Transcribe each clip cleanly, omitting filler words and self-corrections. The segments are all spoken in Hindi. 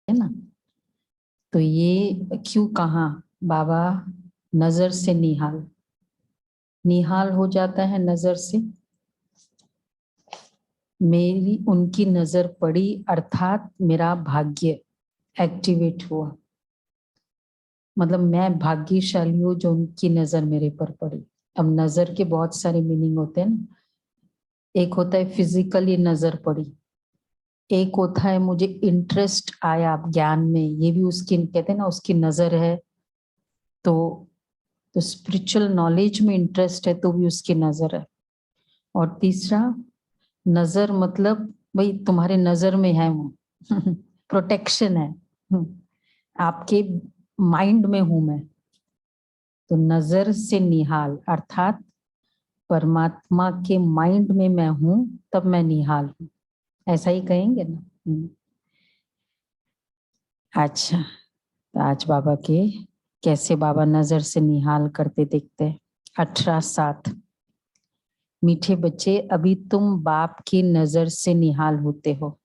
है ना। तो ये क्यों कहा बाबा नजर से निहाल, निहाल हो जाता है नजर से। मेरी उनकी नजर पड़ी अर्थात मेरा भाग्य एक्टिवेट हुआ, मतलब मैं भाग्यशाली हूँ जो उनकी नजर मेरे पर पड़ी। अब नजर के बहुत सारे मीनिंग होते हैं ना, एक होता है फिजिकली नजर पड़ी, एक होता है मुझे इंटरेस्ट आया ज्ञान में, ये भी उसकी कहते हैं ना उसकी नजर है। तो स्पिरिचुअल नॉलेज में इंटरेस्ट है तो भी उसकी नजर है। और तीसरा नजर मतलब भाई तुम्हारे नजर में है वो प्रोटेक्शन है, आपके माइंड में हूं मैं। तो नजर से निहाल अर्थात परमात्मा के माइंड में मैं हूं, तब मैं निहाल हूं, ऐसा ही कहेंगे ना। अच्छा, तो आज बाबा के कैसे बाबा नजर से निहाल करते देखते हैं। 18:7 मीठे बच्चे अभी तुम बाप की नजर से निहाल होते हो।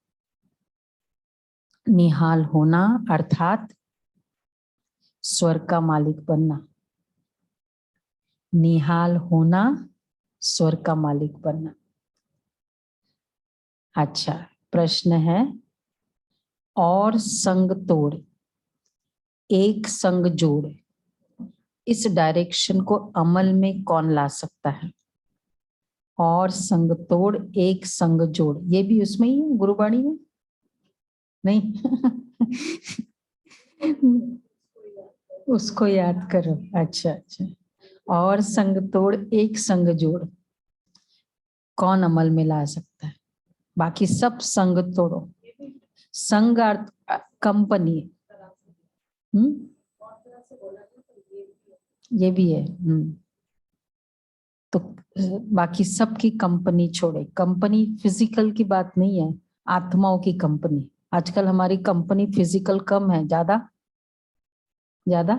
निहाल होना अर्थात स्वर का मालिक बनना, निहाल होना स्वर का मालिक बनना। अच्छा, प्रश्न है और संग तोड़ एक संग जोड़, इस डायरेक्शन को अमल में कौन ला सकता है। और संग तोड़ एक संग जोड़, ये भी उसमें ही है गुरुबाणी में नहीं उसको याद करो। अच्छा अच्छा, और संग तोड़ एक संग जोड़ कौन अमल में ला सकता है। बाकी सब संग तोड़ो, संग अर्थ कंपनी, ये भी है। तो बाकी सबकी कंपनी छोड़े, कंपनी फिजिकल की बात नहीं है, आत्माओं की कंपनी। आजकल हमारी कंपनी फिजिकल कम है, ज्यादा ज्यादा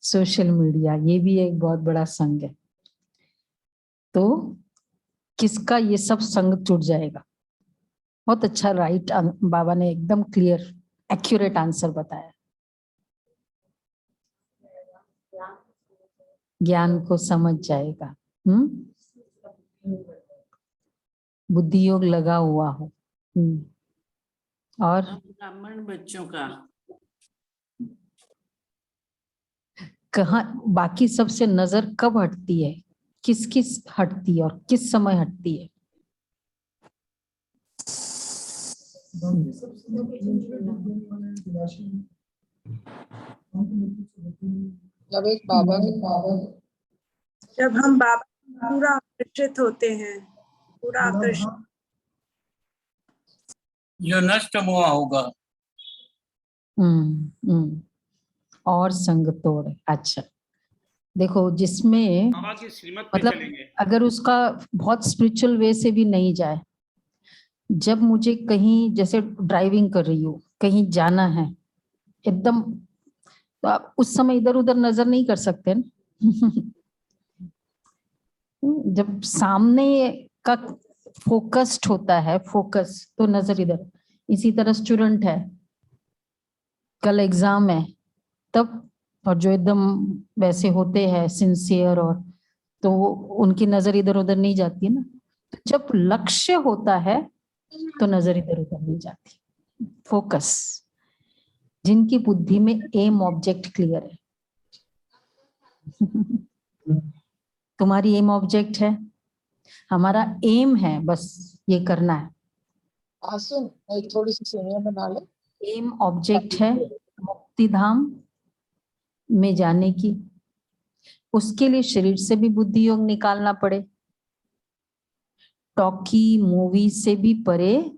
सोशल मीडिया, ये भी एक बहुत बड़ा संग है। तो किसका ये सब संग छूट जाएगा। बहुत अच्छा, राइट बाबा ने एकदम क्लियर एक्यूरेट आंसर बताया। ज्ञान को समझ जाएगा, बुद्धि योग लगा हुआ हो। और ब्राह्मण बच्चों का कहाँ बाकी सबसे नजर कब हटती है, किस किस हटती है और किस समय हटती है। जब एक बाबा जब हम बाबा पूरा आकर्षित होते हैं, पूरा आकर्षित जो नष्ट हुआ होगा। और संग तोड़। अच्छा देखो, जिसमें बाबा की श्रीमत पे मतलब चलेंगे। अगर उसका बहुत स्पिरिचुअल वे से भी नहीं जाए, जब मुझे कहीं जैसे ड्राइविंग कर रही हूँ, कहीं जाना है एकदम, तो आप उस समय इधर उधर नजर नहीं कर सकते ना जब सामने का फोकस्ड होता है, फोकस, तो नजर इधर। इसी तरह स्टूडेंट है, कल एग्जाम है तब, और जो एकदम वैसे होते हैं सिंसियर, और तो उनकी नजर इधर उधर नहीं जाती है ना। तो जब लक्ष्य होता है तो नजर इधर उधर नहीं जाती, फोकस। जिनकी बुद्धि में एम ऑब्जेक्ट क्लियर है तुम्हारी एम ऑब्जेक्ट है, हमारा एम है, बस ये करना है। आसुन एक थोड़ी सी सीढ़ियां बना ले। एम ऑब्जेक्ट है मुक्ति धाम में जाने की, उसके लिए शरीर से भी बुद्धि योग निकालना पड़े, टॉकी मूवी से भी परे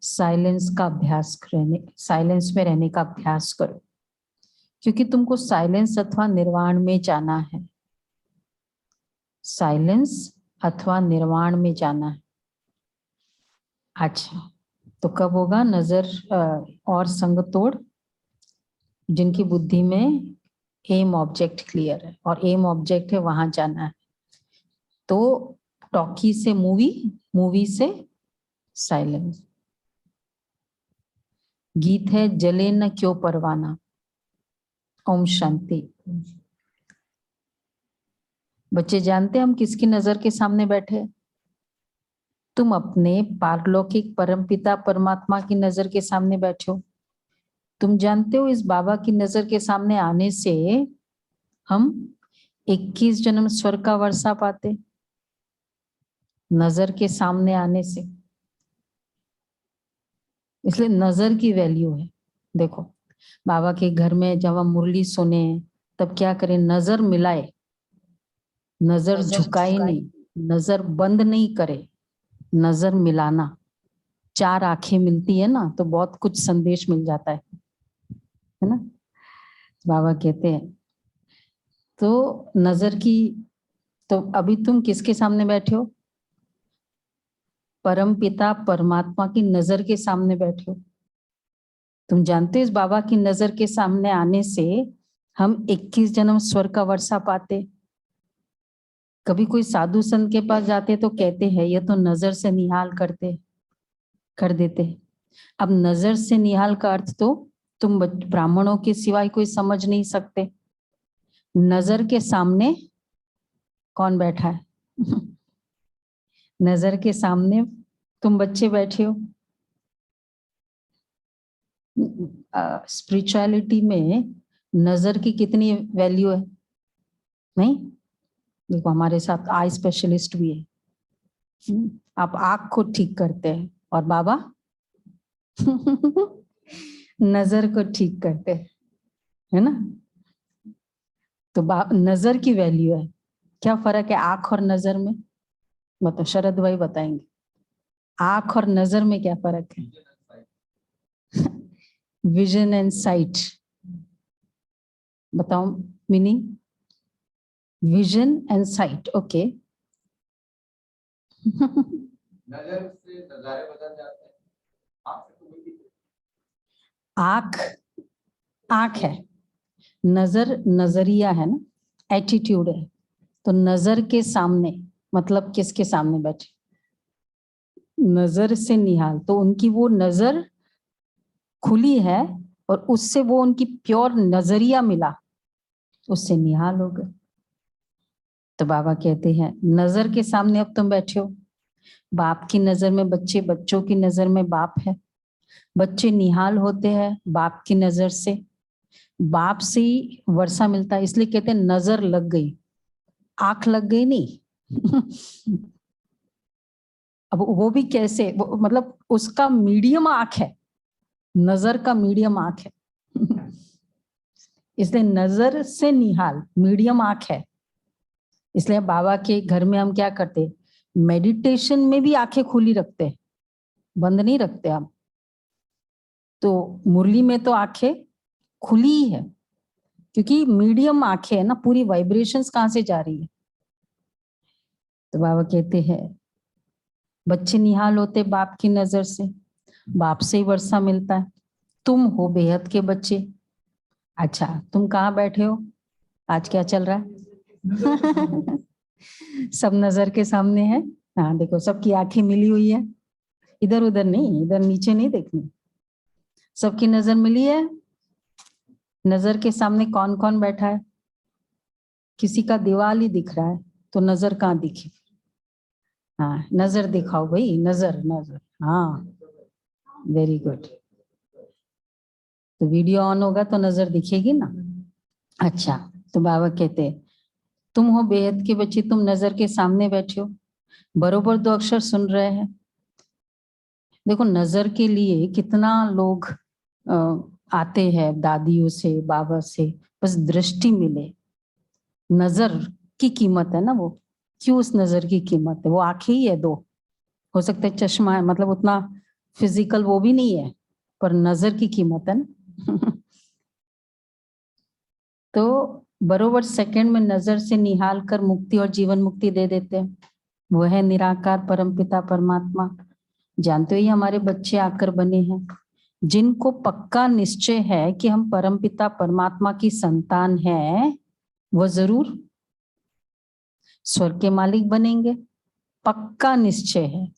साइलेंस का अभ्यास करने, साइलेंस में रहने का अभ्यास करो, क्योंकि तुमको साइलेंस अथवा निर्वाण में जाना है, साइलेंस अथवा निर्वाण में जाना है। अच्छा, तो कब होगा नजर और संग तोड़, जिनकी बुद्धि में एम ऑब्जेक्ट क्लियर है, और एम ऑब्जेक्ट है वहां जाना है। तो टॉकी से मूवी, मूवी से साइलेंस, गीत है जले न क्यों परवाना। ओम शांति। बच्चे जानते हैं हम किसकी नजर के सामने बैठे? तुम अपने पारलौकिक परमपिता परमात्मा की नजर के सामने बैठे हो। तुम जानते हो इस बाबा की नजर के सामने आने से हम 21 जन्म स्वर्ग का वर्षा पाते। नजर के सामने आने से, इसलिए नजर की वैल्यू है। देखो बाबा के घर में जब हम मुरली सुने तब क्या करें? नजर मिलाए, नजर झुकाए नहीं, नजर बंद नहीं करे, नजर मिलाना। 4 आंखें मिलती है ना तो बहुत कुछ संदेश मिल जाता है ना। बाबा कहते हैं तो नजर की, तो अभी तुम किसके सामने बैठे हो? परम पिता परमात्मा की नजर के सामने बैठे हो। तुम जानते हो इस बाबा की नजर के सामने आने से हम 21 जन्म स्वर्ग का वर्षा पाते। कभी कोई साधु संत के पास जाते तो कहते हैं ये तो नजर से निहाल कर देते। अब नजर से निहाल का अर्थ तो तुम ब्राह्मणों के सिवाय कोई समझ नहीं सकते। नजर के सामने कौन बैठा है? नजर के सामने तुम बच्चे बैठे हो। स्पिरिचुअलिटी में नजर की कितनी वैल्यू है? नहीं, देखो हमारे साथ आई स्पेशलिस्ट भी है। आप आंख को ठीक करते हैं और बाबा नजर को ठीक करते हैं, है ना। तो नजर की वैल्यू है। क्या फर्क है आंख और नजर में? बताओ, शरद भाई बताएंगे आंख और नजर में क्या फर्क है? Vision and sight. बताओ meaning. Vision and sight, okay. नजर से नजारे बदल जाते हैं, आंख से तो वही। आंख आंख है, नजर नजरिया है ना, एटीट्यूड है। तो नजर के सामने मतलब किसके सामने बैठे? नजर से निहाल, तो उनकी वो नजर खुली है और उससे वो उनकी प्योर नजरिया मिला, उससे निहाल हो गए। तो बाबा कहते हैं नजर के सामने अब तुम बैठे हो। बाप की नजर में बच्चे, बच्चों की नजर में बाप है। बच्चे निहाल होते हैं बाप की नजर से, बाप से ही वर्षा मिलता है। इसलिए कहते हैं नजर लग गई, आंख लग गई नहीं। अब वो भी कैसे? वो मतलब उसका मीडियम आंख है, नजर का मीडियम आंख है। इसलिए नजर से निहाल मीडियम आंख है। इसलिए बाबा के घर में हम क्या करते? मेडिटेशन में भी आंखें खुली रखते, बंद नहीं रखते हम। तो मुरली में तो आंखें खुली ही है, क्योंकि मीडियम आंखें है ना, पूरी वाइब्रेशंस कहां से जा रही है। तो बाबा कहते हैं बच्चे निहाल होते बाप की नजर से, बाप से ही वर्षा मिलता है। तुम हो बेहद के बच्चे। अच्छा, तुम कहाँ बैठे हो? आज क्या चल रहा है? सब नजर के सामने है। हाँ देखो, सबकी आंखें मिली हुई है, इधर उधर नहीं, इधर नीचे नहीं देखनी, सबकी नजर मिली है। नजर के सामने कौन कौन बैठा है? किसी का दीवाल ही दिख रहा है तो नजर कहाँ दिखे? हाँ नजर दिखाओ भाई, नजर नजर। हाँ वेरी गुड। तो वीडियो ऑन होगा तो नजर दिखेगी ना। अच्छा, तो बाबा कहते तुम हो बेहद के बच्चे, तुम नजर के सामने बैठे हो, बरोबर 2 अक्षर सुन रहे हैं। देखो नजर के लिए कितना लोग आते हैं दादियों से, बाबा से, बस दृष्टि मिले। नजर की कीमत है ना वो। क्यों उस नजर की कीमत है? वो आंखें ही है 2, हो सकता है चश्मा है, मतलब उतना फिजिकल वो भी नहीं है, पर नजर की कीमत है ना। तो बरोबर सेकंड में नजर से निहाल कर मुक्ति और जीवन मुक्ति दे देते हैं। वो है निराकार परमपिता परमात्मा। जानते हो ये हमारे बच्चे आकर बने हैं, जिनको पक्का निश्चय है कि हम परमपिता परमात्मा की संतान हैं, वो जरूर स्वर्ग के मालिक बनेंगे। पक्का निश्चय है।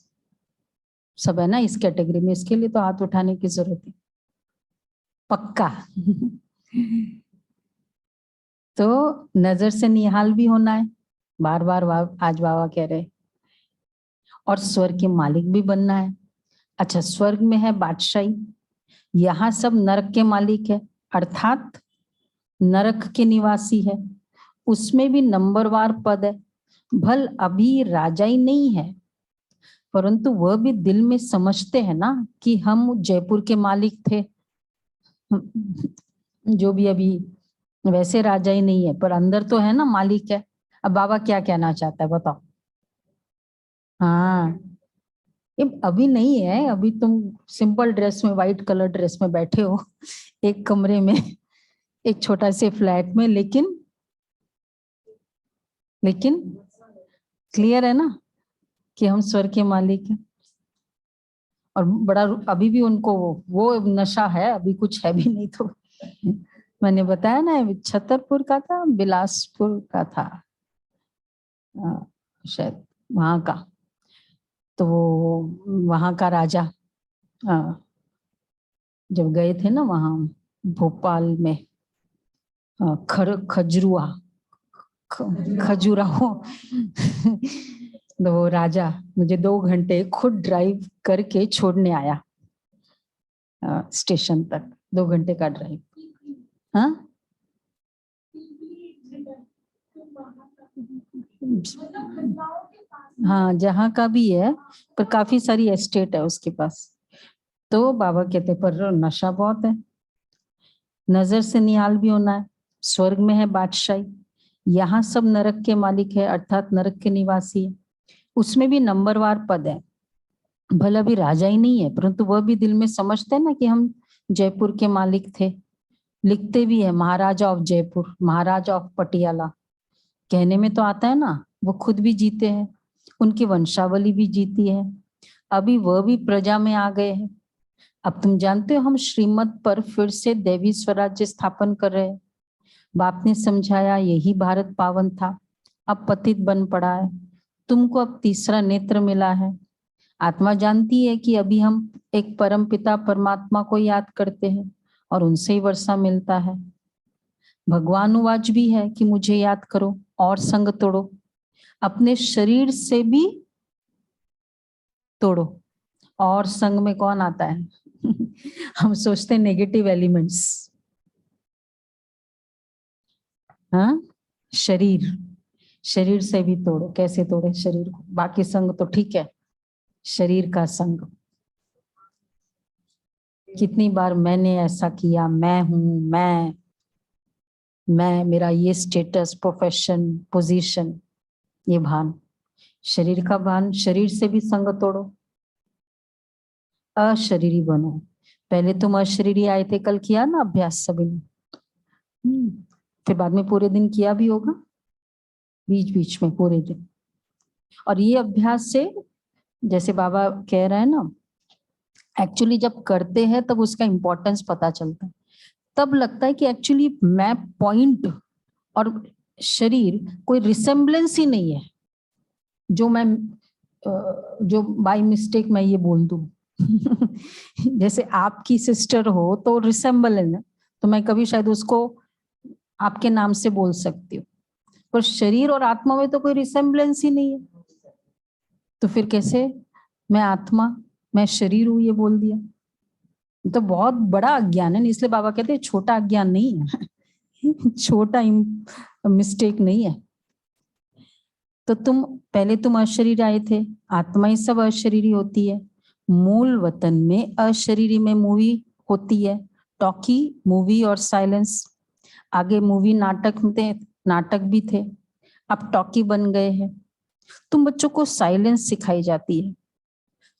सब है ना इस कैटेगरी में, इसके लिए तो हाथ उठाने की जरूरत है। पक्का। तो नजर से निहाल भी होना है, बार बार आज बाबा कह रहे, और स्वर्ग के मालिक भी बनना है। अच्छा, स्वर्ग में है बादशाही, यहाँ सब नरक के मालिक है, अर्थात नरक के निवासी है, उसमें भी नंबरवार पद है। भल अभी राजा ही नहीं है, परंतु वह भी दिल में समझते हैं ना कि हम जयपुर के मालिक थे। जो भी अभी वैसे राजा ही नहीं है, पर अंदर तो है ना मालिक है। अब बाबा क्या कहना चाहता है बताओ। हाँ, ये अभी नहीं है, अभी तुम सिंपल ड्रेस में, व्हाइट कलर ड्रेस में बैठे हो एक कमरे में, एक छोटा से फ्लैट में, लेकिन क्लियर है ना कि हम स्वर्ग के मालिक हैं। और बड़ा अभी भी उनको वो नशा है, अभी कुछ है भी नहीं। तो मैंने बताया ना, छतरपुर का था, बिलासपुर का था शायद, वहां का। तो वहां का राजा जब गए थे ना वहां भोपाल में, खजुराहो तो वो राजा मुझे 2 घंटे खुद ड्राइव करके छोड़ने आया स्टेशन तक, 2 घंटे का ड्राइव। हाँ, हाँ जहाँ का भी है, पर काफी सारी एस्टेट है उसके पास। तो बाबा कहते पर नशा बहुत है, नजर से निहाल भी होना है, स्वर्ग में है बादशाही, यहाँ सब नरक के मालिक है, अर्थात नरक के निवासी है, उसमें भी नंबरवार पद है। भला भी राजा ही नहीं है, परंतु वह भी दिल में समझते हैं ना कि हम जयपुर के मालिक थे। लिखते भी है महाराजा ऑफ जयपुर, महाराजा ऑफ पटियाला, कहने में तो आता है ना। वो खुद भी जीते हैं, उनकी वंशावली भी जीती है, अभी वह भी प्रजा में आ गए हैं। अब तुम जानते हो हम श्रीमत पर फिर से देवी स्वराज्य स्थापन कर रहे हैं। बाप ने समझाया यही भारत पावन था, अब पतित बन पड़ा है, तुमको अब तीसरा नेत्र मिला है। आत्मा जानती है कि अभी हम एक परम पिता परमात्मा को याद करते हैं और उनसे ही वर्षा मिलता है। भगवानुवाच भी है कि मुझे याद करो और संग तोड़ो, अपने शरीर से भी तोड़ो। और संग में कौन आता है? हम सोचते हैं नेगेटिव एलिमेंट्स। हाँ, शरीर से भी तोड़ो। कैसे तोड़े शरीर को? बाकी संग तो ठीक है, शरीर का संग। कितनी बार मैंने ऐसा किया, मैं हूं, मैं मेरा ये स्टेटस, प्रोफेशन, पोजीशन, ये भान, शरीर का भान। शरीर से भी संग तोड़ो, अशरीरी बनो। पहले तुम अशरीरी आए थे, कल किया ना अभ्यास सभी ने, फिर बाद में पूरे दिन किया भी होगा, बीच बीच में पूरे दिन। और ये अभ्यास से, जैसे बाबा कह रहे हैं ना, एक्चुअली जब करते हैं तब उसका इंपॉर्टेंस पता चलता है। तब लगता है कि एक्चुअली मैं पॉइंट और शरीर कोई रिसेम्बलेंस ही नहीं है। जो बाय मिस्टेक मैं ये बोल दूं जैसे आपकी सिस्टर हो तो रिसेम्बलेंस है, तो मैं कभी शायद उसको आपके नाम से बोल सकती हूँ, पर शरीर और आत्मा में तो कोई रिसेम्बलेंस ही नहीं है। तो फिर कैसे मैं आत्मा, मैं शरीर हूं ये बोल दिया? तो बहुत बड़ा अज्ञान है। इसलिए बाबा कहते हैं छोटा अज्ञान नहीं है छोटा मिस्टेक नहीं है। तो तुम अशरीर आए थे, आत्मा ही सब अशरीरी होती है। मूल वतन में अशरीरी में मूवी होती है, टॉकी, मूवी और साइलेंस। आगे मूवी नाटक भी थे, अब टॉकी बन गए हैं। तुम बच्चों को साइलेंस सिखाई जाती है,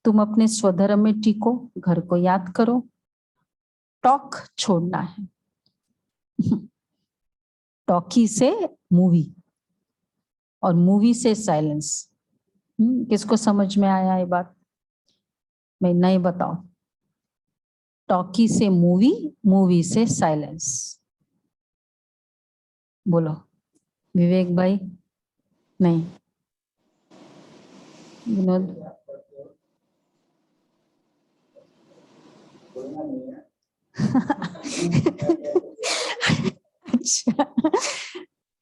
तुम अपने स्वधर्म में टिको, घर को याद करो, टॉक छोड़ना है टॉकी से मूवी और मूवी से साइलेंस। किसको समझ में आया ये बात? मैं नहीं बताओ। टॉकी से मूवी, मूवी से साइलेंस। बोलो विवेक भाई। नहीं, विनोद। अच्छा,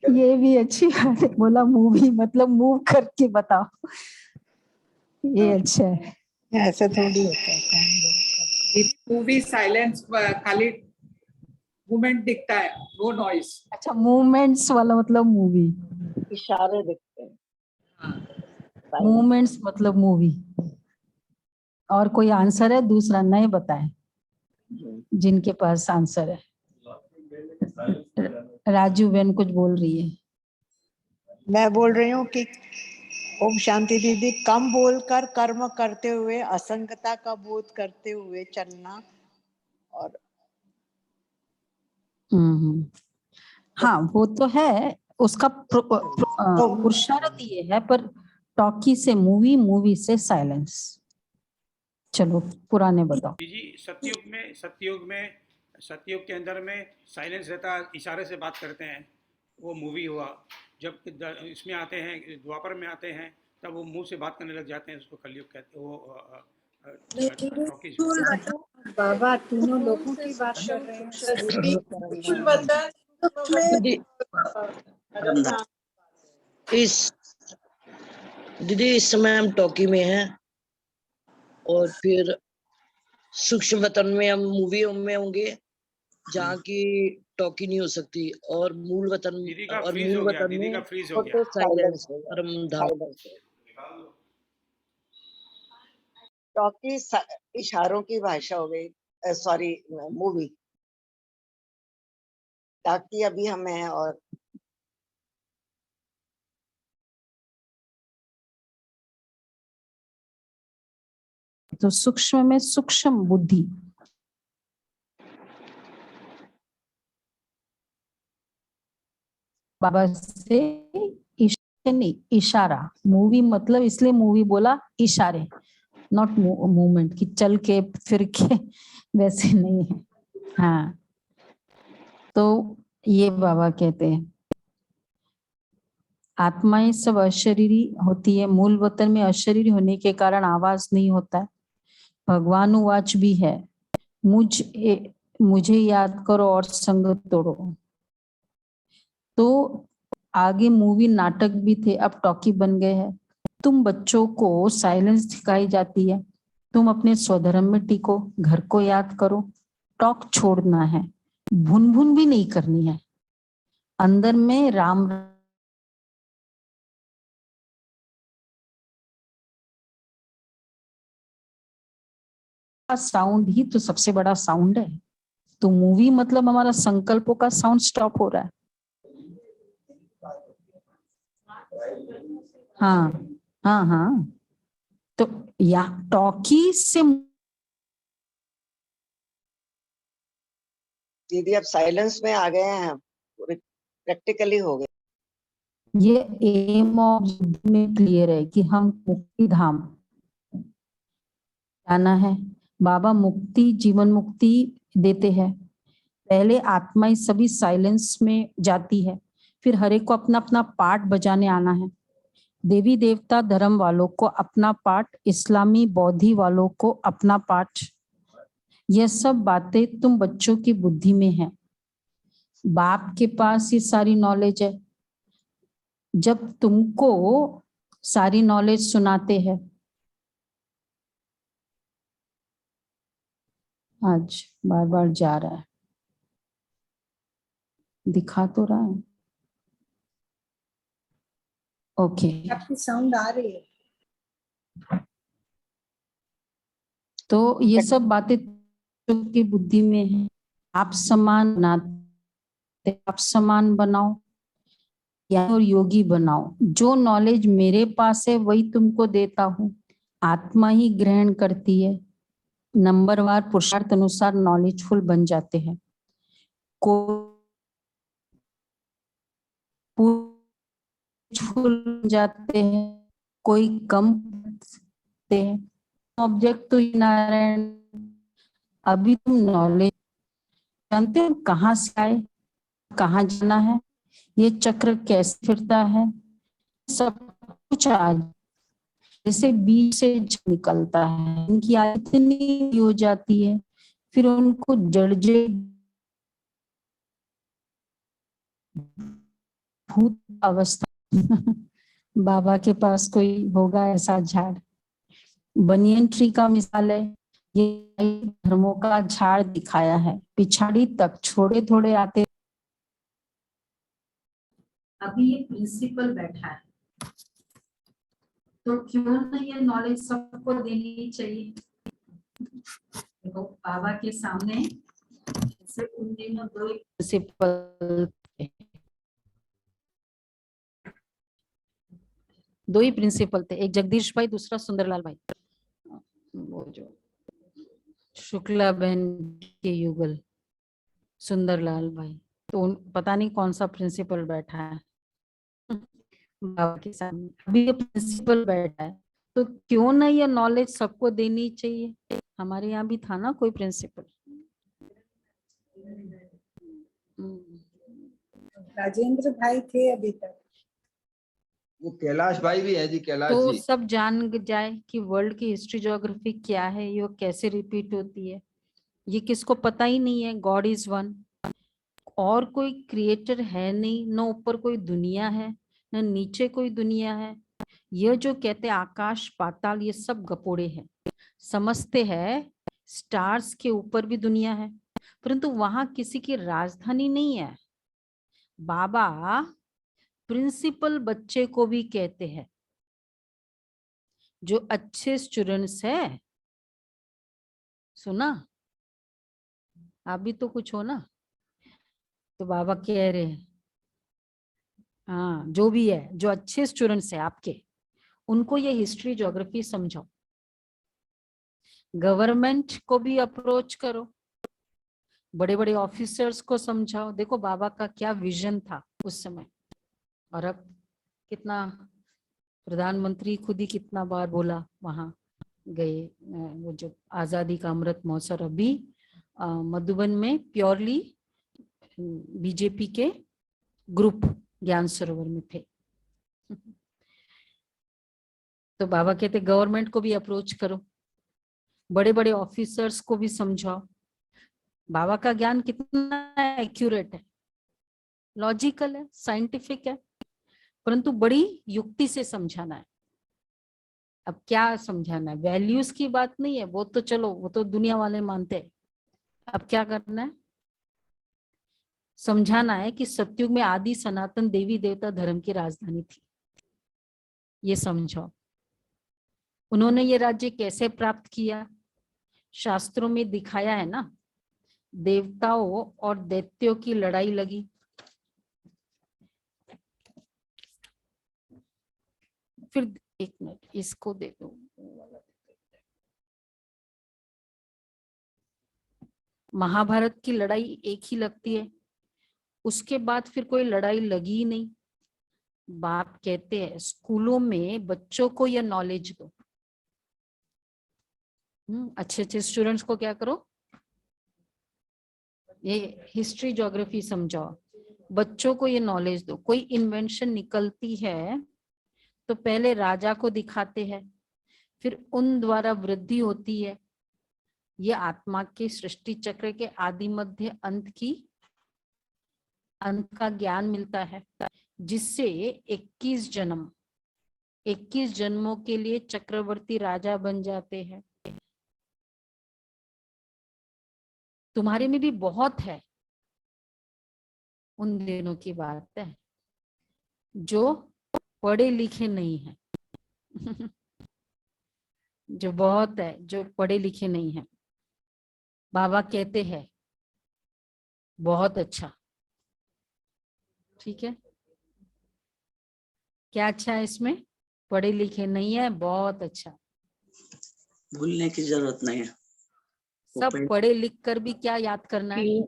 ये भी अच्छी बात है, बोला मूवी मतलब मूव करके बताओ, ये अच्छा है। ऐसे थोड़ी होता है, कौन बोल मूवी साइलेंस खाली मूवमेंट दिखता है, नो नॉइस। अच्छा, मूवमेंट्स वाला मतलब मूवी, इशारे दिखते हैं। मूवमेंट्स मतलब मूवी। और कोई आंसर है दूसरा? नहीं बताए जिनके पास आंसर है। राजू बहन कुछ बोल रही है। मैं बोल रही हूँ कि ओम शांति दीदी, कम बोलकर कर्म करते हुए असंगता का बोध करते हुए चलना। और हाँ, वो तो है, उसका पुरुषार्थ ये है, पर टॉकी से मूवी, मूवी से साइलेंस। चलो पुराने बताओ। जी, सतयुग के अंदर में साइलेंस रहता, इशारे से बात करते हैं, वो मूवी हुआ। जब इसमें आते हैं, द्वापर में आते हैं, तब वो मुंह से बात करने लग जाते हैं, उसको कलयुग कहते हैं। वो टॉकीज में। बाबा तीनों लोगों की बात कर रहे हैं। दीदी इस समय हम टॉकी में हैं, और फिर सूक्ष्म वतन में हम मूवी में होंगे, जहाँ की टॉकी नहीं हो सकती, और मूल वतन दीदी का और फ्रीज मूल हो गया, वतन दीदी में का फ्रीज हो गया। साइलेंस है, परम धाम। टॉकी इशारों की भाषा हो गई, सॉरी मूवी। टॉकी अभी हम हैं, और तो सूक्ष्म में सूक्ष्म बुद्धि, बाबा से इशारा। मूवी मतलब इसलिए मूवी बोला इशारे, नॉट मूवमेंट की चल के फिर के वैसे नहीं है। हाँ, तो ये बाबा कहते हैं आत्माएं सब अशरीरी होती है, मूल वतन में अशरीरी होने के कारण आवाज नहीं होता है। भगवानुवाच भी है, मुझे याद करो और संग तोड़ो। तो आगे मूवी नाटक भी थे, अब टॉकी बन गए हैं। तुम बच्चों को साइलेंस सिखाई जाती है, तुम अपने स्वधर्म में टिको, घर को याद करो, टॉक छोड़ना है, भुन भुन भी नहीं करनी है, अंदर में राम का साउंड ही तो सबसे बड़ा साउंड है। तो मूवी मतलब हमारा संकल्पों का साउंड स्टॉप हो रहा है। हाँ हाँ हाँ, तो या टॉकी से दीदी अब साइलेंस में आ गए हैं, प्रैक्टिकली हो गए। ये एम ऑफ में क्लियर है कि हम मुक्ति धाम जाना है। बाबा मुक्ति, जीवन मुक्ति देते हैं। पहले आत्माएं सभी साइलेंस में जाती है, फिर हर एक को अपना अपना पार्ट बजाने आना है। देवी देवता धर्म वालों को अपना पार्ट, इस्लामी बौद्धि वालों को अपना पार्ट। यह सब बातें तुम बच्चों की बुद्धि में है। बाप के पास ये सारी नॉलेज है। जब तुमको सारी नॉलेज सुनाते हैं, आज बार बार जा रहा है, दिखा तो रहा है। ओके, आपकी साउंड आ रही है। तो ये सब बातें की बुद्धि में है। आप समान बनाते, आप समान बनाओ या और योगी बनाओ। जो नॉलेज मेरे पास है वही तुमको देता हूँ। आत्मा ही ग्रहण करती है। नंबरवार पुरुषार्थ अनुसार नॉलेजफुल बन जाते हैं। जाते हैं, कोई कम करते हैं। ऑब्जेक्ट तो नारायण, अभी तुम नॉलेज जानते हो कहाँ से आए, कहाँ जाना है, ये चक्र कैसे फिरता है, सब कुछ आज जैसे बीज से निकलता है। इनकी आयत इतनी हो जाती है, फिर उनको जड़जे भूत अवस्था बाबा के पास कोई होगा ऐसा झाड़। बनियन ट्री का मिसाल है, ये धर्मों का झाड़ दिखाया है, पिछाड़ी तक छोड़े थोड़े आते। अभी ये प्रिंसिपल बैठा है, तो क्यों ना ये नॉलेज सबको देनी चाहिए। देखो बाबा के सामने जैसे उन दिनों दो प्रिंसिपल थे, दो ही प्रिंसिपल थे, एक जगदीश भाई, दूसरा सुंदरलाल भाई। वो जो शुक्ला बहन के युगल सुंदरलाल भाई, तो पता नहीं कौन सा प्रिंसिपल बैठा है बाबा के सामने। अभी ये प्रिंसिपल बैठा है, तो क्यों ना ये नॉलेज सबको देनी चाहिए। हमारे यहाँ भी था ना कोई प्रिंसिपल। राजेंद्र भाई थे अभी तक। वो कैलाश भाई भी है जी, कैलाश तो जी। सब जान जाए कि वर्ल्ड की हिस्ट्री ज्योग्राफी क्या है, ये कैसे रिपीट होती है। ये किसको पता ही नहीं है। गॉड इज वन, और कोई क्रिएटर है नहीं, न ऊपर कोई दुनिया है न नीचे कोई दुनिया है। ये जो कहते आकाश पाताल, ये सब गपोड़े हैं। समझते हैं स्टार्स के ऊपर भी दुनिया है, परंतु वहां किसी की राजधानी नहीं है। बाबा प्रिंसिपल बच्चे को भी कहते हैं, जो अच्छे स्टूडेंट्स है। सुना? आप भी तो कुछ हो ना। तो बाबा कह रहे हैं, हाँ जो भी है, जो अच्छे स्टूडेंट्स है आपके, उनको ये हिस्ट्री ज्योग्राफी समझाओ। गवर्नमेंट को भी अप्रोच करो, बड़े बड़े ऑफिसर्स को समझाओ। देखो बाबा का क्या विजन था उस समय, और अब कितना प्रधानमंत्री खुद ही कितना बार बोला वहां गए। वो जो आजादी का अमृत महोत्सव अभी मधुबन में प्योरली बीजेपी के ग्रुप ज्ञान सरोवर में थे। तो बाबा कहते गवर्नमेंट को भी अप्रोच करो, बड़े बड़े ऑफिसर्स को भी समझाओ। बाबा का ज्ञान कितना एक्यूरेट है, लॉजिकल है, साइंटिफिक है, परंतु बड़ी युक्ति से समझाना है। अब क्या समझाना है? वैल्यूज की बात नहीं है, वो तो चलो वो तो दुनिया वाले मानते हैं। अब क्या करना है? समझाना है कि सतयुग में आदि सनातन देवी देवता धर्म की राजधानी थी। ये समझो। उन्होंने ये राज्य कैसे प्राप्त किया? शास्त्रों में दिखाया है ना, देवताओं और दैत्यों की लड़ाई लगी। फिर एक मिनट इसको दे दो। महाभारत की लड़ाई एक ही लगती है, उसके बाद फिर कोई लड़ाई लगी ही नहीं। बाप कहते हैं स्कूलों में बच्चों को यह नॉलेज दो। अच्छे अच्छे स्टूडेंट्स को क्या करो, ये हिस्ट्री ज्योग्राफी समझाओ, बच्चों को ये नॉलेज दो। कोई इन्वेंशन निकलती है तो पहले राजा को दिखाते हैं, फिर उन द्वारा वृद्धि होती है। ये आत्मा के सृष्टि चक्र के आदि मध्य अंत का ज्ञान मिलता है, जिससे 21 जन्मों के लिए चक्रवर्ती राजा बन जाते हैं। तुम्हारे में भी बहुत है, उन दिनों की बात है, जो पढ़े लिखे नहीं है। जो बहुत है, जो पढ़े लिखे नहीं है। बाबा कहते हैं बहुत अच्छा। ठीक है, क्या अच्छा है इसमें? पढ़े लिखे नहीं है, बहुत अच्छा। भूलने की जरूरत नहीं है। सब पढ़े लिख कर भी क्या याद करना है?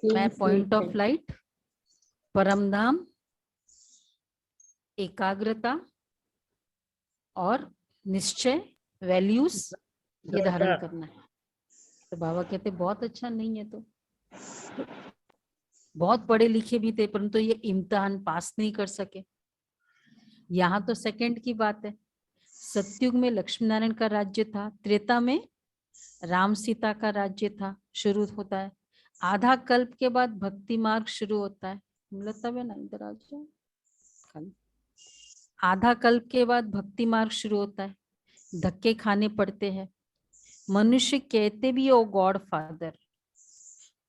मैं पॉइंट ऑफ लाइट, परमधाम, एकाग्रता और निश्चय, वैल्यूज, ये धारण करना है। तो बाबा कहते बहुत अच्छा नहीं है। तो बहुत पढ़े लिखे भी थे, परंतु ये इम्तिहान पास नहीं कर सके। यहाँ तो सेकंड की बात है। सतयुग में लक्ष्मी नारायण का राज्य था, त्रेता में राम सीता का राज्य था, शुरू होता है। आधा कल्प के बाद भक्ति मार्ग शुरू होता है। तब है ना, इधर आ जाओ खाली। आधा कल्प के बाद भक्ति मार्ग शुरू होता है, धक्के खाने पड़ते हैं। मनुष्य कहते भी ओ गॉड फादर,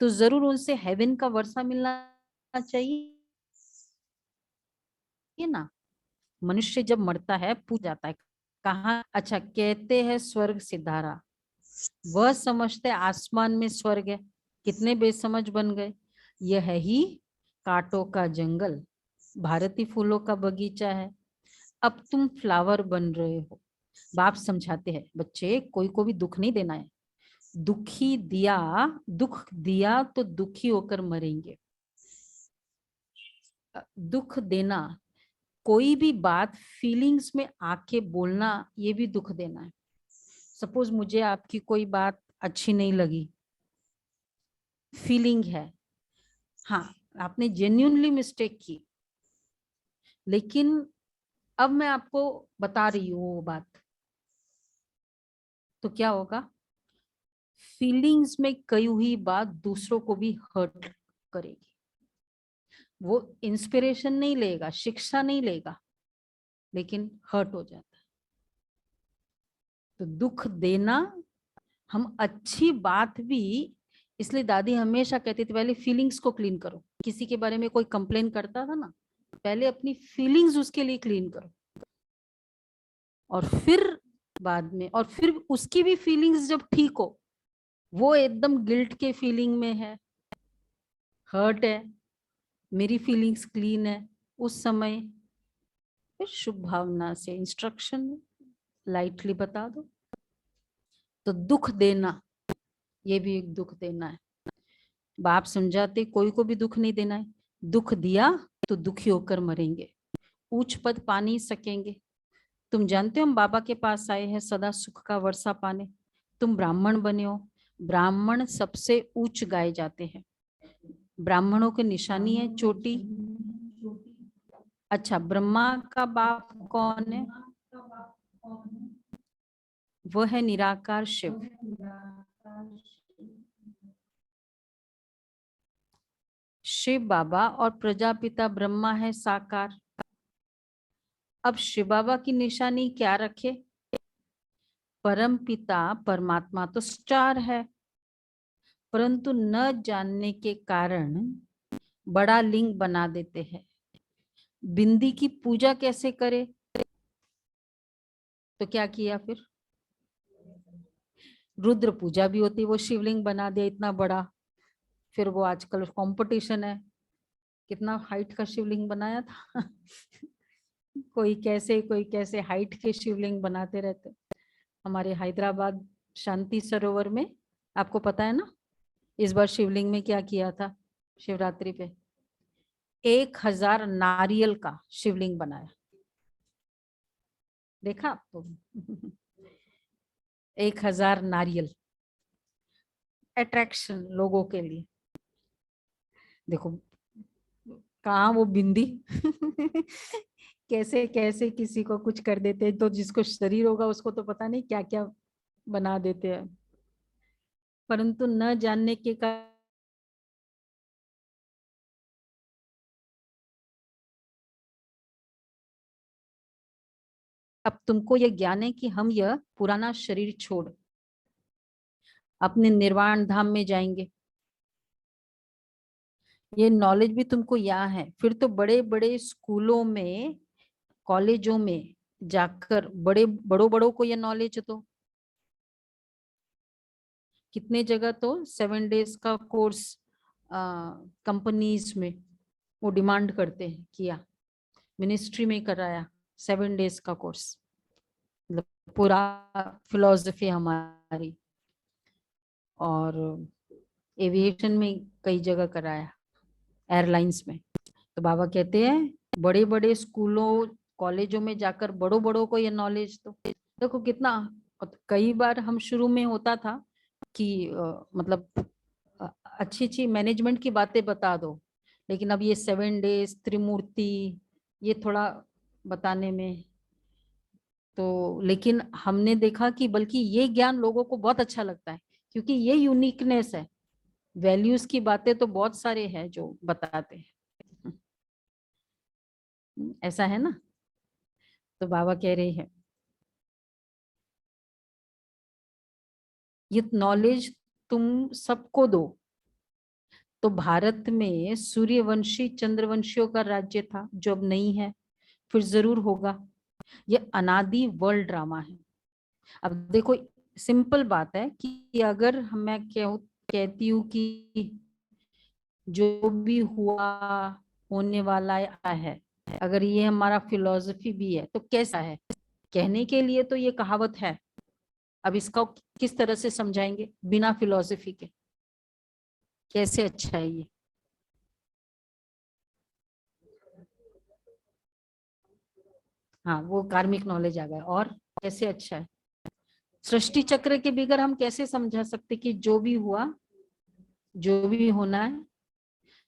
तो जरूर उनसे हेवन का वर्षा मिलना चाहिए ना। मनुष्य जब मरता है पूछ जाता है कहाँ, अच्छा कहते हैं स्वर्ग सिधारा। वह समझते आसमान में स्वर्ग है, कितने बेसमझ बन गए। यह ही कांटों का जंगल, भारतीय फूलों का बगीचा है, अब तुम फ्लावर बन रहे हो। बाप समझाते हैं बच्चे कोई को भी दुख नहीं देना है, दुख दिया तो दुखी होकर मरेंगे। दुख देना, कोई भी बात फीलिंग्स में आके बोलना, ये भी दुख देना है। सपोज मुझे आपकी कोई बात अच्छी नहीं लगी, फीलिंग है, हाँ आपने जेन्युइनली मिस्टेक की, लेकिन अब मैं आपको बता रही हूँ वो बात, तो क्या होगा, फीलिंग्स में कही हुई बात दूसरों को भी हर्ट करेगी। वो इंस्पिरेशन नहीं लेगा, शिक्षा नहीं लेगा, लेकिन हर्ट हो जाता है। तो दुख देना, हम अच्छी बात भी, इसलिए दादी हमेशा कहती थी पहले फीलिंग्स को क्लीन करो। किसी के बारे में कोई कंप्लेन करता था ना, पहले अपनी फीलिंग्स उसके लिए क्लीन करो, और फिर बाद में, और फिर उसकी भी फीलिंग्स जब ठीक हो, वो एकदम गिल्ट के फीलिंग में है, हर्ट है, मेरी फीलिंग्स क्लीन है, उस समय फिर शुभ भावना से इंस्ट्रक्शन लाइटली बता दो। तो दुख देना, ये भी एक दुख देना है। बाप समझाते कोई को भी दुख नहीं देना है, दुख दिया तो दुखी होकर मरेंगे, ऊंच पद पा नहीं सकेंगे। तुम जानते हो हम बाबा के पास आए हैं सदा सुख का वर्षा पाने, तुम ब्राह्मण बने हो। ब्राह्मण सबसे ऊंच गाए जाते हैं, ब्राह्मणों की निशानी है चोटी। अच्छा, ब्रह्मा का बाप कौन है? वह है निराकार शिव। शिव बाबा और प्रजापिता ब्रह्मा है साकार। अब शिव बाबा की निशानी क्या रखे? परम पिता परमात्मा तो स्टार है, परंतु न जानने के कारण बड़ा लिंग बना देते हैं। बिंदी की पूजा कैसे करे? तो क्या किया फिर? रुद्र पूजा भी होती, वो शिवलिंग बना दिया इतना बड़ा। फिर वो आजकल कंपटीशन है, कितना हाइट का शिवलिंग बनाया था कोई कैसे हाइट के शिवलिंग बनाते रहते। हमारे हैदराबाद शांति सरोवर में, आपको पता है ना, इस बार शिवलिंग में क्या किया था? शिवरात्रि पे 1000 नारियल का शिवलिंग बनाया, देखा आपको 1000 नारियल, अट्रैक्शन लोगों के लिए। देखो कहाँ वो बिंदी कैसे कैसे किसी को कुछ कर देते हैं, तो जिसको शरीर होगा उसको तो पता नहीं क्या क्या बना देते हैं, परंतु न जानने के कारण अब तुमको यह ज्ञान है कि हम यह पुराना शरीर छोड़ अपने निर्वाण धाम में जाएंगे। ये नॉलेज भी तुमको यहाँ है, फिर तो बड़े बड़े स्कूलों में कॉलेजों में जाकर बड़ों को ये नॉलेज दो। कितने जगह तो 7 डेज का कोर्स कंपनीज में वो डिमांड करते हैं, किया मिनिस्ट्री में कराया 7 डेज का कोर्स, मतलब पूरा फिलॉसफी हमारी, और एविएशन में कई जगह कराया, एयरलाइंस में। तो बाबा कहते हैं बड़े बड़े स्कूलों कॉलेजों में जाकर बड़ों को ये नॉलेज दो। देखो कितना, कई बार हम शुरू में होता था कि मतलब अच्छी मैनेजमेंट की बातें बता दो, लेकिन अब ये 7 डेज त्रिमूर्ति ये थोड़ा बताने में, तो लेकिन हमने देखा कि बल्कि ये ज्ञान लोगों को बहुत अच्छा लगता है, क्योंकि ये यूनिकनेस है वैल्यूज की बातें तो बहुत सारे हैं जो बताते हैं, ऐसा है ना। तो बाबा कह रहे हैं ये नॉलेज तुम सबको दो। तो भारत में सूर्यवंशी चंद्रवंशियों का राज्य था जो अब नहीं है, फिर जरूर होगा। ये अनादि वर्ल्ड ड्रामा है। अब देखो सिंपल बात है कि अगर मैं कहती हूँ कि जो भी हुआ होने वाला है, अगर ये हमारा फिलॉसफी भी है तो कैसा है, कहने के लिए तो ये कहावत है। अब इसका किस तरह से समझाएंगे बिना फिलॉसफी के, कैसे अच्छा है ये। हाँ वो कार्मिक नॉलेज आ गया, और कैसे अच्छा है। सृष्टि चक्र के बगैर हम कैसे समझा सकते कि जो भी हुआ, जो भी होना है,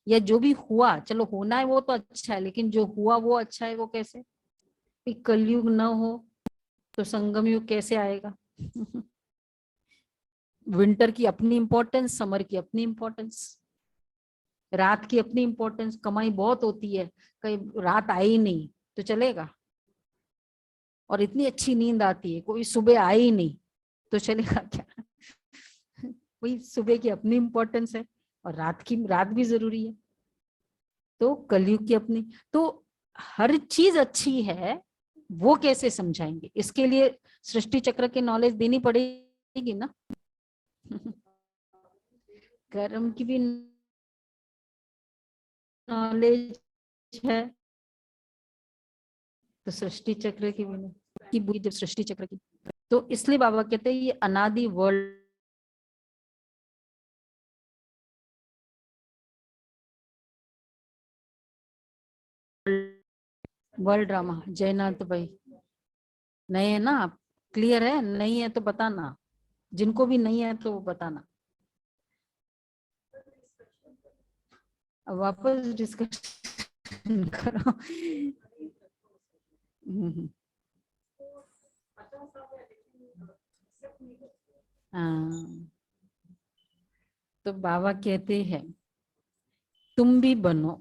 या जो भी हुआ, चलो होना है वो तो अच्छा है, लेकिन जो हुआ वो अच्छा है वो कैसे। कलयुग न हो तो संगम युग कैसे आएगा। विंटर की अपनी इंपॉर्टेंस, समर की अपनी इंपॉर्टेंस, रात की अपनी इंपॉर्टेंस। कमाई बहुत होती है, कहीं रात आई ही नहीं तो चलेगा, और इतनी अच्छी नींद आती है, कोई सुबह आई ही नहीं तो चलेगा क्या। वही सुबह की अपनी इंपॉर्टेंस है, और रात भी जरूरी है। तो कलयुग की अपनी, तो हर चीज अच्छी है, वो कैसे समझाएंगे। इसके लिए सृष्टि चक्र की नॉलेज देनी पड़ेगी ना। कर्म की भी नॉलेज है, तो सृष्टि चक्र की भी की बुरी जब सृष्टि चक्र की, तो इसलिए बाबा कहते हैं ये अनादि वर्ल्ड वर्ल्ड ड्रामा। जयनाथ भाई नए है ना आप, क्लियर है, नहीं है तो बताना, जिनको भी नहीं है तो वो बताना। अब वापस डिस्कशन करो। हाँ तो बाबा कहते हैं तुम भी बनो,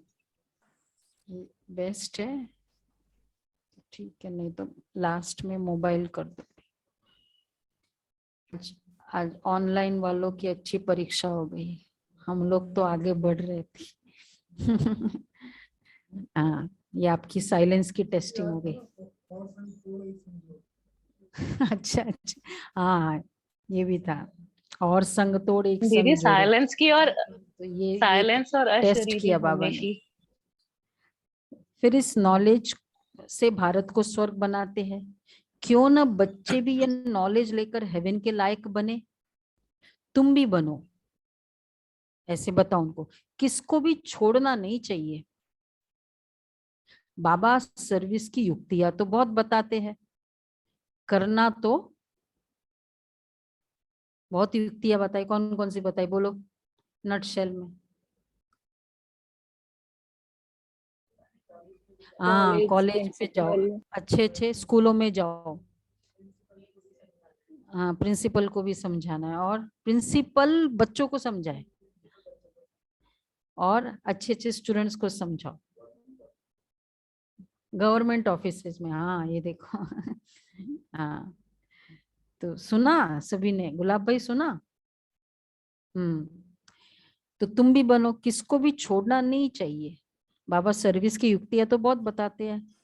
बेस्ट है। ठीक है, नहीं तो लास्ट में मोबाइल कर दो। आज ऑनलाइन वालों की अच्छी परीक्षा हो गई, हम लोग तो आगे बढ़ रहे थे। हाँ ये आपकी साइलेंस की टेस्टिंग हो गई। अच्छा अच्छा, हाँ ये भी था, और संग तोड़ एक दीदी संग जोड़े। साइलेंस की और तो ये साइलेंस और टेस्ट अशरीरी किया बाबा होने ने। की। फिर इस नॉलेज से भारत को स्वर्ग बनाते हैं, क्यों ना बच्चे भी ये नॉलेज लेकर हेवन के लायक बने। तुम भी बनो, ऐसे बताओ उनको, किसको भी छोड़ना नहीं चाहिए। बाबा सर्विस की युक्तियां तो बहुत बताते हैं, करना तो बहुत युक्तियां बताई। कौन कौन सी बताई बोलो नटशेल में। हाँ कॉलेज कॉलेज में जाओ, प्रिंसिपल। अच्छे अच्छे स्कूलों में जाओ। हाँ प्रिंसिपल को भी समझाना है, और प्रिंसिपल बच्चों को समझाए, और अच्छे अच्छे स्टूडेंट्स को समझाओ। गवर्नमेंट ऑफिसेज में, हाँ ये देखो। हाँ तो सुना सभी ने, गुलाब भाई सुना। तो तुम भी बनो, किसको भी छोड़ना नहीं चाहिए। बाबा सर्विस की युक्तियां तो बहुत बताते हैं,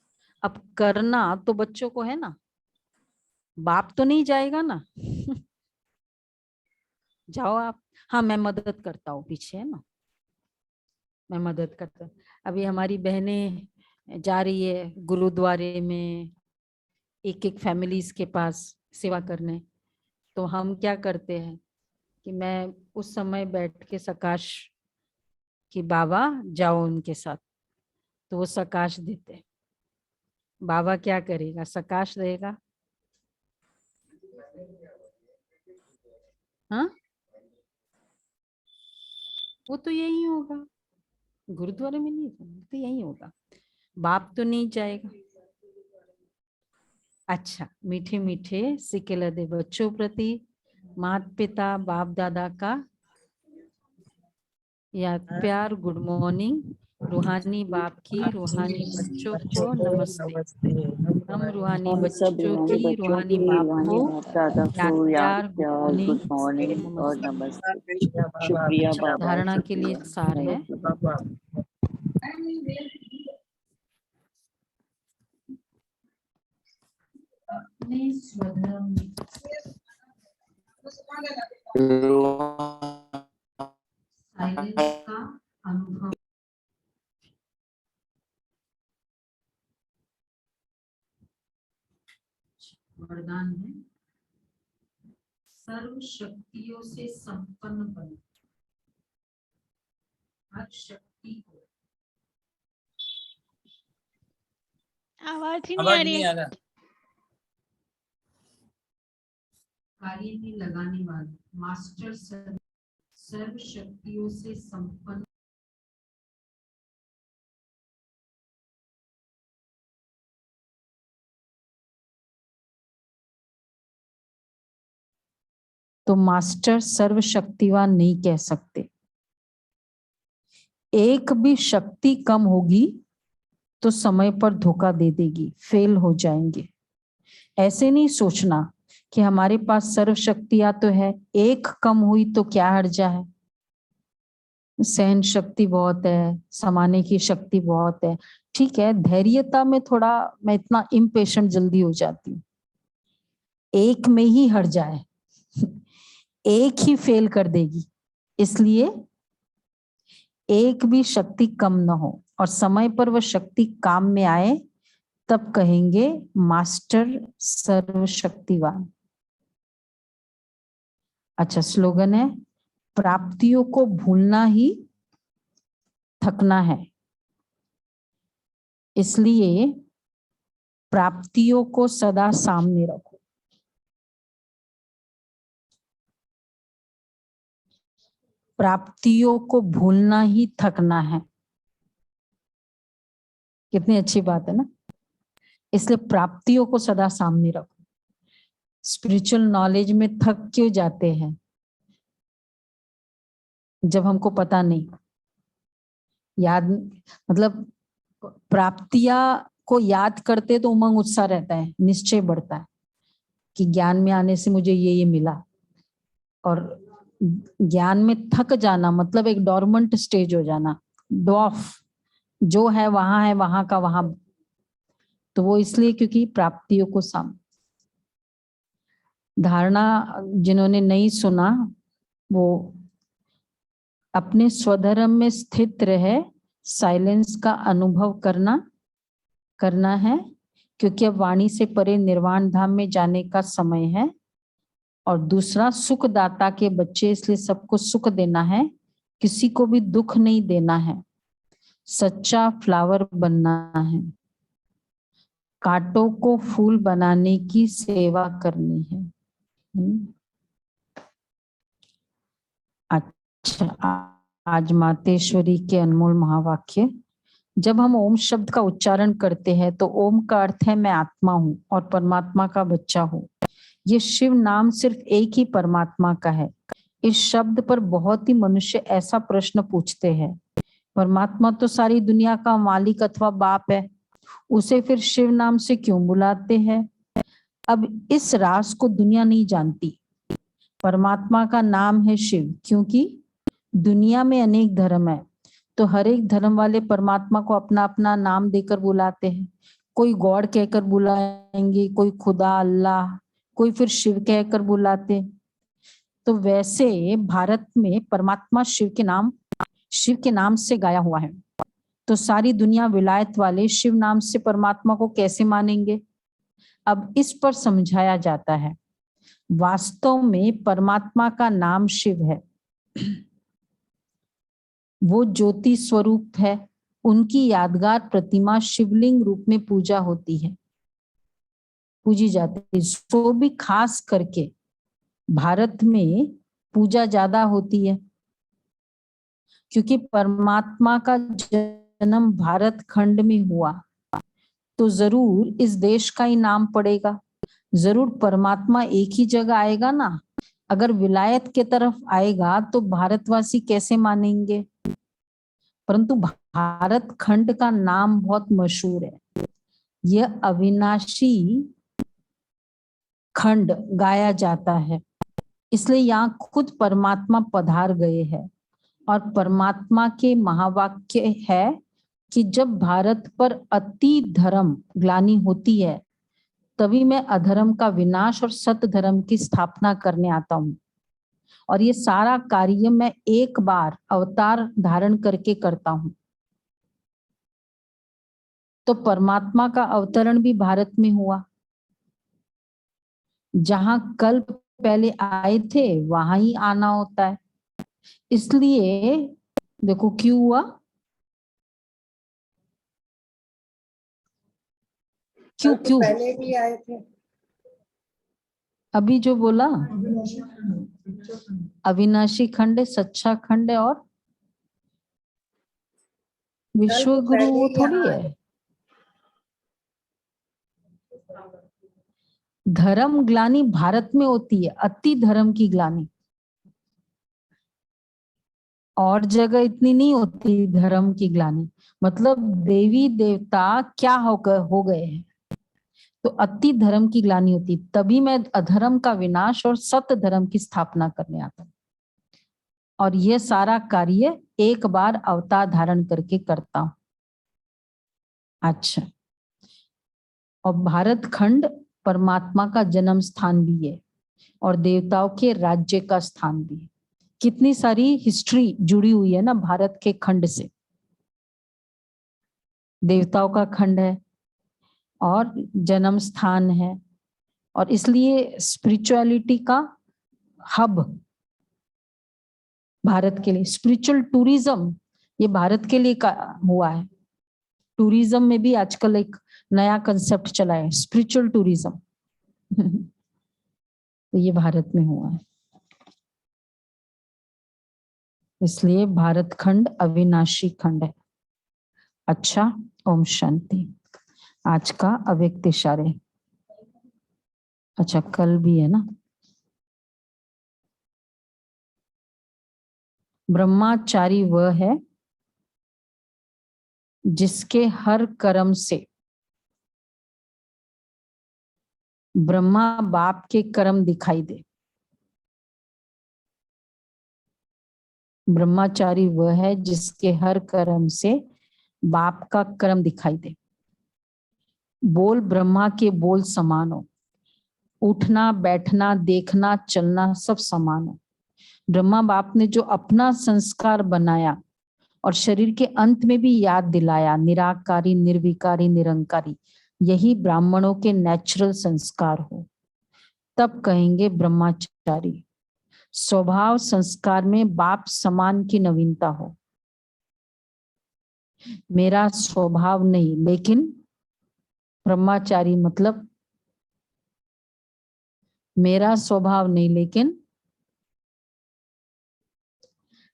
अब करना तो बच्चों को है ना, बाप तो नहीं जाएगा ना। जाओ आप। हाँ मैं मदद करता हूँ पीछे, है ना, मैं मदद करता हूँ। अभी हमारी बहनें जा रही है गुरुद्वारे में, एक एक फैमिलीज के पास सेवा करने। तो हम क्या करते हैं कि मैं उस समय बैठ के सकाश कि बाबा जाओ उनके साथ, तो वो सकाश देते हैं। बाबा क्या करेगा, सकाश देगा। हाँ वो तो यही होगा, गुरुद्वारे में नहीं तो यही होगा, बाप तो नहीं जाएगा। अच्छा मीठे मीठे सिकेला दे बच्चों प्रति, माता पिता बाप दादा का याद प्यार गुड मॉर्निंग। रूहानी बाप की रूहानी बच्चों को नमस्ते। हम रूहानी हम सब बच्चों रूहानी की बच्चों रूहानी की बाप रूहानी को बाप दादा याद को याद प्यार गुड प्यार गुड मॉर्निंग मॉर्निंग और नमस्ते। नमस्ते। शुक्रिया बाबा, धारणा के लिए शुक्रिया। सार है। Thank you. अपने स्वधर्म में साइलेंस का अनुभव वरदान है। सर्व शक्तियों से संपन्न बनो। हर शक्ति को आवाज ही नहीं आ रही है। कार्य में लगाने वाले मास्टर सर्व शक्तियों से संपन्न तो मास्टर सर्वशक्तिवान नहीं कह सकते। एक भी शक्ति कम होगी तो समय पर धोखा दे देगी, फेल हो जाएंगे। ऐसे नहीं सोचना कि हमारे पास सर्व शक्तियां तो है, एक कम हुई तो क्या हर्जा है। सहन शक्ति बहुत है, समाने की शक्ति बहुत है, ठीक है। धैर्यता में थोड़ा मैं इतना इम्पेशेंट जल्दी हो जाती हूँ। एक में ही हर जाए, एक ही फेल कर देगी, इसलिए एक भी शक्ति कम न हो और समय पर वह शक्ति काम में आए, तब कहेंगे मास्टर सर्वशक्तिवान। अच्छा, स्लोगन है प्राप्तियों को भूलना ही थकना है। इसलिए प्राप्तियों को सदा सामने रखो। प्राप्तियों को भूलना ही थकना है। कितनी अच्छी बात है ना। इसलिए प्राप्तियों को सदा सामने रखो। स्पिरिचुअल नॉलेज में थक क्यों जाते हैं? जब हमको पता नहीं, याद मतलब प्राप्तियां को याद करते तो उमंग उत्साह रहता है, निश्चय बढ़ता है कि ज्ञान में आने से मुझे ये मिला। और ज्ञान में थक जाना मतलब एक डॉर्मेंट स्टेज हो जाना, डॉफ जो है वहां का वहां। तो वो इसलिए क्योंकि प्राप्तियों को धारणा जिन्होंने नहीं सुना वो अपने स्वधर्म में स्थित रहे, साइलेंस का अनुभव करना है, क्योंकि अब वाणी से परे निर्वाण धाम में जाने का समय है। और दूसरा, सुखदाता के बच्चे, इसलिए सबको सुख देना है, किसी को भी दुख नहीं देना है, सच्चा फ्लावर बनना है, कांटों को फूल बनाने की सेवा करनी है। अच्छा, आज मातेश्वरी के अनमोल महावाक्य। जब हम ओम शब्द का उच्चारण करते हैं तो ओम का अर्थ है मैं आत्मा हूं और परमात्मा का बच्चा हूं। ये शिव नाम सिर्फ एक ही परमात्मा का है। इस शब्द पर बहुत ही मनुष्य ऐसा प्रश्न पूछते हैं, परमात्मा तो सारी दुनिया का मालिक अथवा बाप है, उसे फिर शिव नाम से क्यों बुलाते हैं? अब इस राज को दुनिया नहीं जानती। परमात्मा का नाम है शिव, क्योंकि दुनिया में अनेक धर्म है, तो हर एक धर्म वाले परमात्मा को अपना अपना नाम देकर बुलाते हैं। कोई गॉड कहकर बुलाएंगे, कोई खुदा अल्लाह, कोई फिर शिव कहकर बुलाते। तो वैसे भारत में परमात्मा शिव के नाम से गाया हुआ है, तो सारी दुनिया विलायत वाले शिव नाम से परमात्मा को कैसे मानेंगे? अब इस पर समझाया जाता है, वास्तव में परमात्मा का नाम शिव है। वो ज्योति स्वरूप है, उनकी यादगार प्रतिमा शिवलिंग रूप में पूजी जाती है। सो भी खास करके भारत में पूजा ज्यादा होती है, क्योंकि परमात्मा का जन्म भारत खंड में हुआ, तो जरूर इस देश का ही नाम पड़ेगा। जरूर परमात्मा एक ही जगह आएगा ना। अगर विलायत के तरफ आएगा तो भारतवासी कैसे मानेंगे? परंतु भारत खंड का नाम बहुत मशहूर है। यह अविनाशी खंड गाया जाता है, इसलिए यहाँ खुद परमात्मा पधार गए हैं। और परमात्मा के महावाक्य है कि जब भारत पर अति धर्म ग्लानि होती है तभी मैं अधर्म का विनाश और सत्य धर्म की स्थापना करने आता हूँ। और ये सारा कार्य मैं एक बार अवतार धारण करके करता हूँ। तो परमात्मा का अवतरण भी भारत में हुआ। जहां कल्प पहले आए थे वहां ही आना होता है। इसलिए देखो क्यों हुआ, क्यों क्यों पहले भी आए थे। अभी जो बोला अविनाशी खंड है, सच्चा खंड है और विश्व गुरु वो थोड़ी है। धर्म ग्लानि भारत में होती है, अति धर्म की ग्लानि। और जगह इतनी नहीं होती धर्म की ग्लानि। मतलब देवी देवता क्या हो गए हैं तो अति धर्म की ग्लानि होती, तभी मैं अधर्म का विनाश और सत्य धर्म की स्थापना करने आता हूँ। और यह सारा कार्य एक बार अवतार धारण करके करता हूं। अच्छा, और भारत खंड परमात्मा का जन्म स्थान भी है और देवताओं के राज्य का स्थान भी है। कितनी सारी हिस्ट्री जुड़ी हुई है ना भारत के खंड से। देवताओं का खंड है और जन्म स्थान है, और इसलिए स्पिरिचुअलिटी का हब भारत के लिए। स्पिरिचुअल टूरिज्म ये भारत के लिए हुआ है। टूरिज्म में भी आजकल एक नया कंसेप्ट चला है, स्पिरिचुअल टूरिज्म। तो ये भारत में हुआ है, इसलिए भारत खंड अविनाशी खंड है। अच्छा, ओम शांति। आज का अव्यक्त इशारे। अच्छा, कल भी है ना। ब्रह्मचारी वह है जिसके हर कर्म से ब्रह्मा बाप के कर्म दिखाई दे। ब्रह्मचारी वह है जिसके हर कर्म से बाप का कर्म दिखाई दे। बोल ब्रह्मा के बोल समान हो, उठना बैठना देखना चलना सब समान हो। ब्रह्मा बाप ने जो अपना संस्कार बनाया और शरीर के अंत में भी याद दिलाया, निराकारी निर्विकारी निरंकारी, यही ब्राह्मणों के नेचुरल संस्कार हो, तब कहेंगे ब्रह्मचारी। स्वभाव संस्कार में बाप समान की नवीनता हो। मेरा स्वभाव नहीं लेकिन ब्रह्मचारी, मतलब मेरा स्वभाव नहीं लेकिन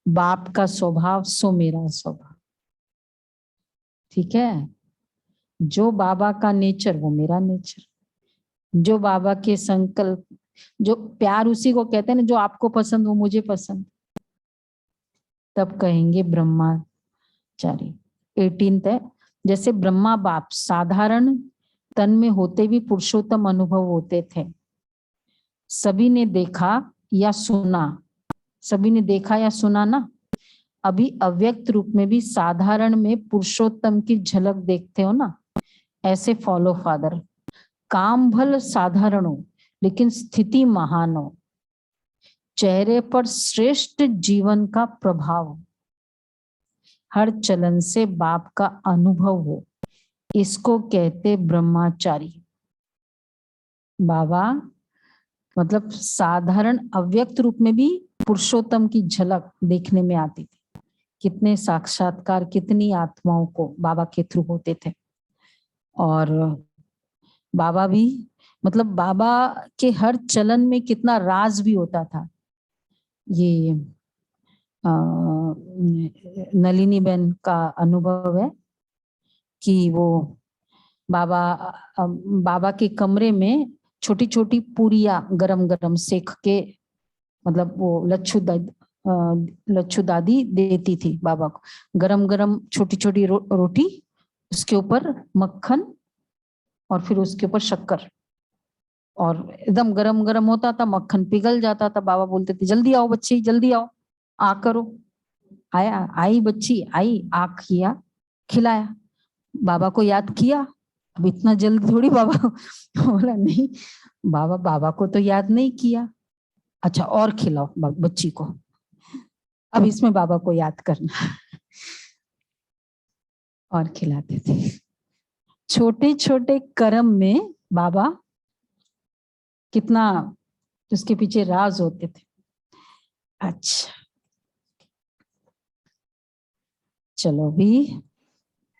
बाप का स्वभाव सो मेरा स्वभाव। ठीक है, जो बाबा का नेचर वो मेरा नेचर, जो बाबा के संकल्प, जो प्यार उसी को कहते हैं ना, जो आपको पसंद वो मुझे पसंद, तब कहेंगे ब्रह्मचारी। 18th है, जैसे ब्रह्मा बाप साधारण तन में होते भी पुरुषोत्तम अनुभव होते थे। सभी ने देखा या सुना, सभी ने देखा या सुना ना। अभी अव्यक्त रूप में भी साधारण में पुरुषोत्तम की झलक देखते हो ना। ऐसे फॉलो फादर। काम भल साधारण हो लेकिन स्थिति महान हो, चेहरे पर श्रेष्ठ जीवन का प्रभाव हो, हर चलन से बाप का अनुभव हो, इसको कहते ब्रह्मचारी। बाबा मतलब साधारण अव्यक्त रूप में भी पुरुषोत्तम की झलक देखने में आती थी। कितने साक्षात्कार कितनी आत्माओं को बाबा के थ्रू होते थे। और बाबा भी मतलब बाबा के हर चलन में कितना राज भी होता था। ये नलिनी बहन का अनुभव है कि वो बाबा के कमरे में छोटी छोटी पूरियां गरम गरम सेक के, मतलब वो लच्छू लच्छू दादी देती थी बाबा को, गरम गरम छोटी छोटी रोटी, उसके ऊपर मक्खन और फिर उसके ऊपर शक्कर, और एकदम गरम गरम होता था, मक्खन पिघल जाता था। बाबा बोलते थे जल्दी आओ बच्ची, जल्दी आओ, आ करो। आया, आई बच्ची, आई, आ किया, खिलाया। बाबा को याद किया? अब इतना जल्दी थोड़ी बाबा बोला नहीं, बाबा को तो याद नहीं किया। अच्छा और खिलाओ बच्ची को, अब इसमें बाबा को याद करना। और खिलाते थे। छोटे छोटे कर्म में बाबा कितना उसके पीछे राज होते थे। अच्छा चलो भी